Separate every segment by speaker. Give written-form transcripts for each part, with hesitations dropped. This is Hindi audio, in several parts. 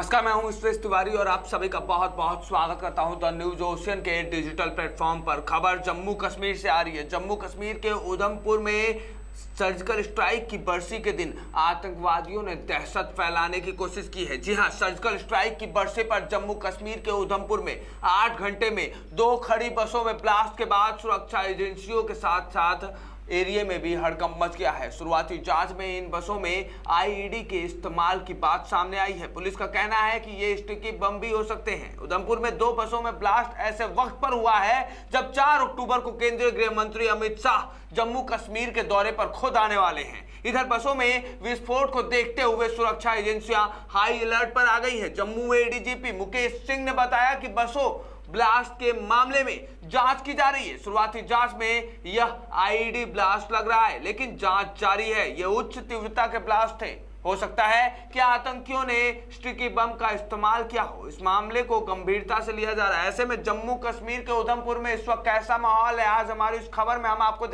Speaker 1: नमस्कार, मैं हूं सुरेश तिवारी और आप सभी का बहुत बहुत स्वागत करता हूं द न्यूज ओशियन के डिजिटल प्लेटफॉर्म पर। खबर जम्मू कश्मीर से आ रही है। जम्मू कश्मीर के उधमपुर में सर्जिकल स्ट्राइक की बरसी के दिन आतंकवादियों ने दहशत फैलाने की कोशिश की है। जी हां, सर्जिकल स्ट्राइक की बरसी पर जम्मू कश्मीर के उधमपुर में 8 घंटे में 2 खड़ी बसों में ब्लास्ट के बाद सुरक्षा एजेंसियों के साथ साथ एरिया में भी हड़कंप मच गया है। शुरुआती जांच में इन बसों में आईईडी के इस्तेमाल की बात सामने आई है। पुलिस का कहना है कि ये स्टिकी बम भी हो सकते हैं। उधमपुर में 2 बसों में ब्लास्ट ऐसे वक्त पर हुआ है जब 4 अक्टूबर को केंद्रीय गृह मंत्री अमित शाह जम्मू कश्मीर के दौरे पर खुद आने वाले हैं। इधर बसों में विस्फोट को देखते हुए सुरक्षा एजेंसियां हाई अलर्ट पर आ गई है। जम्मू एडीजीपी मुकेश सिंह ने बताया कि बसों ब्लास्ट के मामले में जांच की जा रही है। शुरुआती जांच में यह आईईडी ब्लास्ट लग रहा है, लेकिन जांच जारी है। यह उच्च तीव्रता के ब्लास्ट थे। हो सकता है कि आतंकियों ने स्टिकी बम का इस्तेमाल किया हो। इस मामले को गंभीरता से लिया जा रहा है। ऐसे में जम्मू कश्मीर के उधमपुर में इस वक्त कैसा माहौल है, आज हमारी इस खबर में हम आपको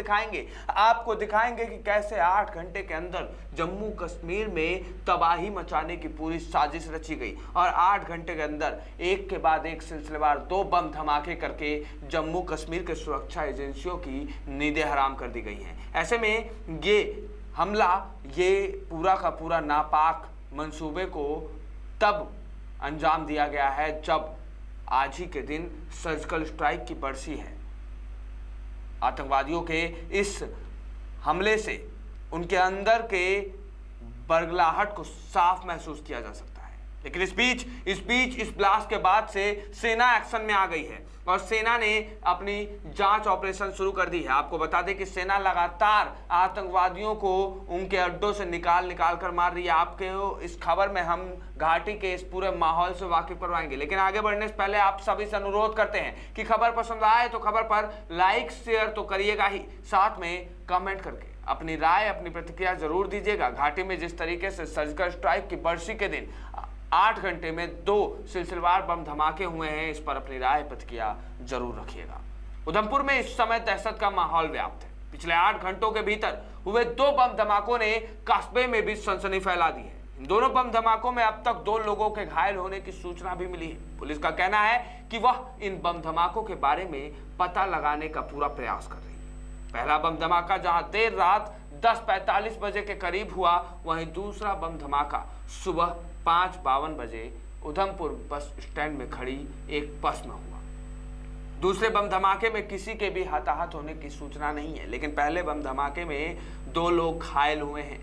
Speaker 1: दिखाएंगे कि कैसे 8 घंटे के अंदर जम्मू कश्मीर में तबाही मचाने की पूरी साजिश रची गई और 8 घंटे के अंदर एक के बाद एक सिलसिलेवार 2 बम धमाके करके जम्मू कश्मीर के सुरक्षा एजेंसियों की नींदें हराम कर दी गई हैं। ऐसे में ये हमला, ये पूरा का पूरा नापाक मंसूबे को तब अंजाम दिया गया है जब आज ही के दिन सर्जिकल स्ट्राइक की बरसी है। आतंकवादियों के इस हमले से उनके अंदर के बरगलाहट को साफ महसूस किया जा सकता है। लेकिन इस बीच इस ब्लास्ट के बाद से सेना एक्शन में आ गई है और सेना ने अपनी जांच ऑपरेशन शुरू कर दी है। आपको बता दें कि सेना लगातार आतंकवादियों को उनके अड्डों से निकाल कर मार रही है। आपके इस खबर में हम घाटी के इस पूरे माहौल से वाकिफ करवाएंगे, लेकिन आगे बढ़ने से पहले आप सभी से अनुरोध करते हैं कि खबर पसंद आए तो खबर पर लाइक शेयर तो करिएगा ही, साथ में कमेंट करके अपनी राय, अपनी प्रतिक्रिया जरूर दीजिएगा। घाटी में जिस तरीके से सर्जिकल स्ट्राइक की बरसी के दिन 8 घंटे में 2 सिलसिलेवार बम धमाके हुए हैं, इस पर अपनी राय प्रतिक्रिया जरूर रखिएगा। उधमपुर में इस समय दहशत का माहौल व्याप्त है। पिछले 8 घंटों के भीतर हुए 2 बम धमाकों ने कस्बे में भी सनसनी फैला दी है। इन दोनों बम धमाकों में अब तक 2 लोगों के घायल होने की सूचना भी मिली है। पुलिस का कहना है कि वह इन बम धमाकों के बारे में पता लगाने का पूरा प्रयास कर रही है। पहला बम धमाका जहां देर रात 10:45 बजे के करीब हुआ, वहीं दूसरा बम धमाका सुबह 5:52 बजे उधमपुर बस स्टैंड में खड़ी एक बस में हुआ। दूसरे बम धमाके में किसी के भी हताहत होने की सूचना नहीं है, लेकिन पहले बम धमाके में 2 लोग घायल हुए हैं।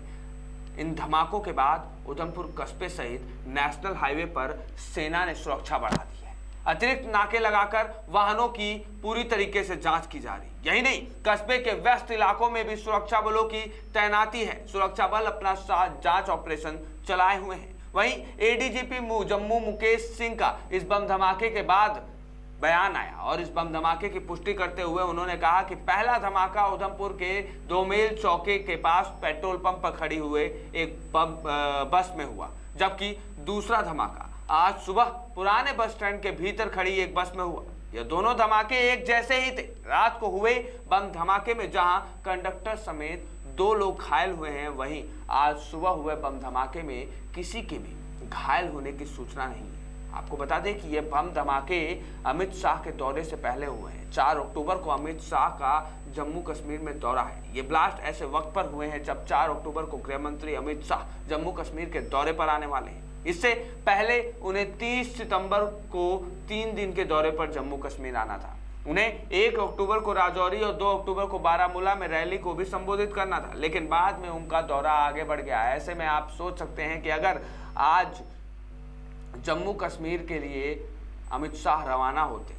Speaker 1: इन धमाकों के बाद उधमपुर कस्बे सहित नेशनल हाईवे पर सेना ने सुरक्षा बढ़ा दी है। अतिरिक्त नाके लगाकर वाहनों की पूरी तरीके से जांच की जा रही। यही नहीं, कस्बे के व्यस्त इलाकों में भी सुरक्षा बलों की तैनाती है। सुरक्षा बल अपना जांच ऑपरेशन चलाए हुए हैं। वहीं एडीजीपी जम्मू मुकेश सिंह का इस बम धमाके के बाद बयान आया और इस बम धमाके की पुष्टि करते हुए उन्होंने कहा कि पहला धमाका उधमपुर के दोमेल चौके के पास पेट्रोल पंप पर खड़ी हुए एक बस में हुआ, जबकि दूसरा धमाका आज सुबह पुराने बस स्टैंड के भीतर खड़ी एक बस में हुआ। यह दोनों धमाके एक जैसे ही थे। रात को हुए बम धमाके में जहां कंडक्टर समेत 2 लोग घायल हुए हैं, वहीं आज सुबह हुए बम धमाके में किसी के भी घायल होने की सूचना नहीं है। आपको बता दें कि ये बम धमाके अमित शाह के दौरे से पहले हुए हैं। 4 अक्टूबर को अमित शाह का जम्मू कश्मीर में दौरा है। ये ब्लास्ट ऐसे वक्त पर हुए हैं जब 4 अक्टूबर को गृह मंत्री अमित शाह जम्मू कश्मीर के दौरे पर आने वाले हैं। इससे पहले उन्हें 30 सितंबर को 3 दिन के दौरे पर जम्मू कश्मीर आना था। उन्हें 1 अक्टूबर को राजौरी और 2 अक्टूबर को बारामूला में रैली को भी संबोधित करना था, लेकिन बाद में उनका दौरा आगे बढ़ गया। ऐसे में आप सोच सकते हैं कि अगर आज जम्मू कश्मीर के लिए अमित शाह रवाना होते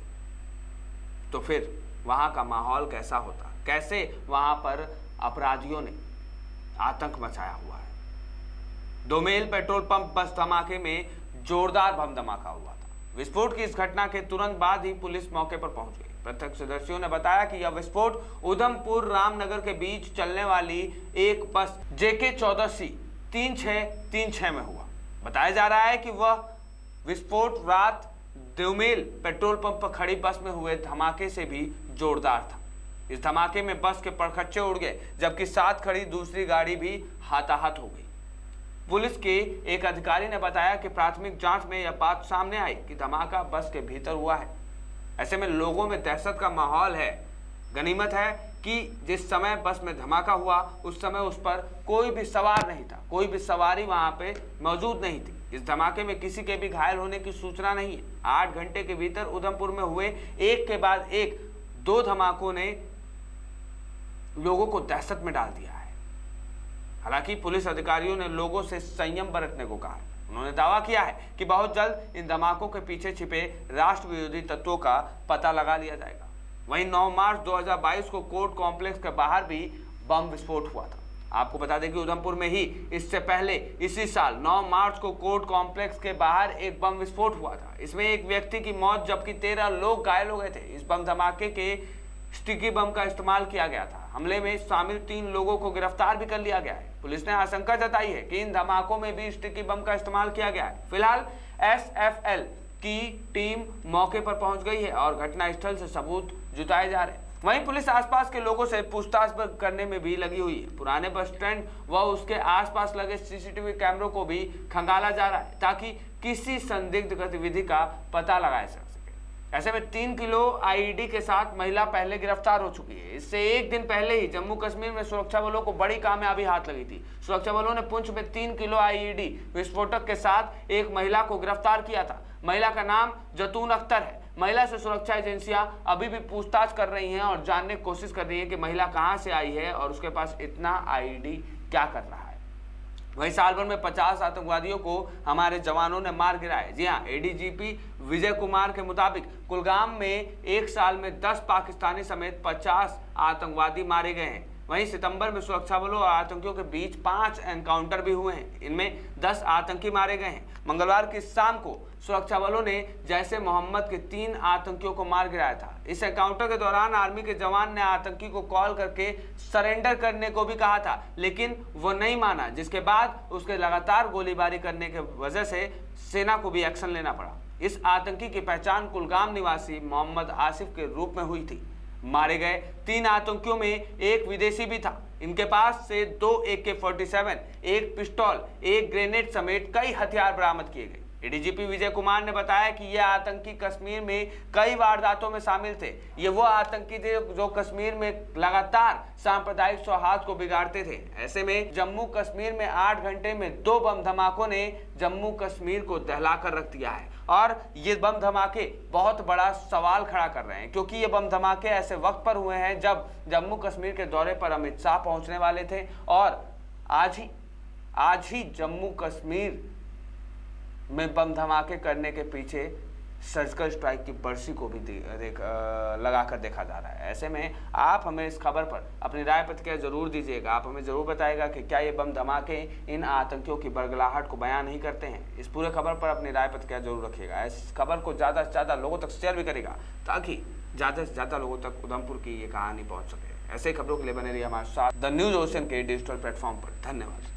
Speaker 1: तो फिर वहां का माहौल कैसा होता, कैसे वहां पर अपराधियों ने आतंक मचाया हुआ है। दोमेल पेट्रोल पंप बस धमाके में जोरदार बम धमाका हुआ था। विस्फोट की इस घटना के तुरंत बाद ही पुलिस मौके पर पहुंच गई। प्रत्यक्षदर्शियों ने बताया कि यह विस्फोट उधमपुर रामनगर के बीच चलने वाली एक बस JK 14C 3636 में हुआ। बताया जा रहा है कि वह विस्फोट रात दोमेल पेट्रोल पंप पर खड़ी बस में हुए धमाके से भी जोरदार था। इस धमाके में बस के परखच्चे उड़ गए, जबकि साथ खड़ी दूसरी गाड़ी भी हताहत हो गई। पुलिस के एक अधिकारी ने बताया कि प्राथमिक जांच में यह बात सामने आई कि धमाका बस के भीतर हुआ है। ऐसे में लोगों में दहशत का माहौल है। गनीमत है कि जिस समय बस में धमाका हुआ उस समय उस पर कोई भी सवार नहीं था, कोई भी सवारी वहां पे मौजूद नहीं थी। इस धमाके में किसी के भी घायल होने की सूचना नहीं है। 8 घंटे के भीतर उधमपुर में हुए एक के बाद एक 2 धमाकों ने लोगों को दहशत में डाल दिया है। हालांकि पुलिस अधिकारियों ने लोगों से संयम बरतने को कहा। उन्होंने दावा किया है कि बहुत जल्द इन धमाकों के पीछे छिपे राष्ट्र विरोधी तत्वों का पता लगा लिया जाएगा। वहीं 9 मार्च 2022 को कोर्ट कॉम्प्लेक्स के बाहर भी बम विस्फोट हुआ था। आपको बता दें कि उधमपुर में ही इससे पहले इसी साल 9 मार्च को कोर्ट कॉम्प्लेक्स के बाहर एक बम विस्फोट हुआ था। इसमें एक व्यक्ति की मौत जबकि 13 लोग घायल हो गए थे। इस बम धमाके के स्टिकी बम का इस्तेमाल किया गया था। हमले में शामिल 3 लोगों को गिरफ्तार भी कर लिया गया है। पुलिस ने आशंका जताई है कि इन धमाकों में भी स्टिकी बम का इस्तेमाल किया गया है। फिलहाल SFL की टीम मौके पर पहुंच गई है और घटनास्थल से सबूत जुटाए जा रहे हैं। वहीं पुलिस आसपास के लोगों से पूछताछ करने में भी लगी हुई है। पुराने बस स्टैंड व उसके आसपास लगे CCTV कैमरों को भी खंगाला जा रहा है ताकि किसी संदिग्ध गतिविधि का पता लगाया जा सके। ऐसे में 3 किलो IED के साथ महिला पहले गिरफ्तार हो चुकी है। इससे एक दिन पहले ही जम्मू कश्मीर में सुरक्षा बलों को बड़ी कामयाबी हाथ लगी थी। सुरक्षा बलों ने पुंछ में 3 किलो IED विस्फोटक के साथ एक महिला को गिरफ्तार किया था। महिला का नाम जतून अख्तर है। महिला से सुरक्षा एजेंसियां अभी भी पूछताछ कर रही हैं और जानने की कोशिश कर रही हैं कि महिला कहां से आई है और उसके पास इतना IED क्या कर रहा है। वहीं साल भर में 50 आतंकवादियों को हमारे जवानों ने मार गिराया। जी हाँ, ADGP विजय कुमार के मुताबिक कुलगाम में एक साल में 10 पाकिस्तानी समेत 50 आतंकवादी मारे गए हैं। वहीं सितंबर में सुरक्षा बलों और आतंकियों के बीच 5 एनकाउंटर भी हुए हैं। इनमें 10 आतंकी मारे गए हैं। मंगलवार की शाम को सुरक्षा बलों ने जैसे मोहम्मद के 3 आतंकियों को मार गिराया था। इस एनकाउंटर के दौरान आर्मी के जवान ने आतंकी को कॉल करके सरेंडर करने को भी कहा था, लेकिन वो नहीं माना, जिसके बाद उसके लगातार गोलीबारी करने की वजह से सेना को भी एक्शन लेना पड़ा। इस आतंकी की पहचान कुलगाम निवासी मोहम्मद आसिफ के रूप में हुई थी। मारे गए 3 आतंकियों में एक विदेशी भी था। इनके पास से 2 AK-47, एक पिस्तौल, एक ग्रेनेड समेत कई हथियार बरामद किए गए। ADGP विजय कुमार ने बताया कि ये आतंकी कश्मीर में कई वारदातों में शामिल थे। ये वो आतंकी थे जो कश्मीर में लगातार सांप्रदायिक सौहार्द को बिगाड़ते थे। ऐसे में जम्मू कश्मीर में 8 घंटे में 2 बम धमाकों ने जम्मू कश्मीर को दहला कर रख दिया है। और ये बम धमाके बहुत बड़ा सवाल खड़ा कर रहे हैं, क्योंकि ये बम धमाके ऐसे वक्त पर हुए हैं जब जम्मू कश्मीर के दौरे पर अमित शाह पहुंचने वाले थे। और आज ही जम्मू कश्मीर में बम धमाके करने के पीछे सर्जिकल स्ट्राइक की बरसी को भी लगाकर देखा जा रहा है। ऐसे में आप हमें इस खबर पर अपनी राय प्रतिक्रिया जरूर दीजिएगा। आप हमें जरूर बताइएगा कि क्या ये बम धमाके इन आतंकियों की बरगलाहट को बयान नहीं करते हैं। इस पूरे खबर पर अपनी राय प्रतिक्रिया जरूर रखिएगा। इस खबर को ज़्यादा से ज़्यादा लोगों तक शेयर भी करेगा ताकि ज़्यादा से ज़्यादा लोगों तक उधमपुर की ये कहानी पहुँच सके। ऐसे खबरों के लिए बने रहिए हमारे साथ द न्यूज़ ओशन के डिजिटल प्लेटफॉर्म पर। धन्यवाद।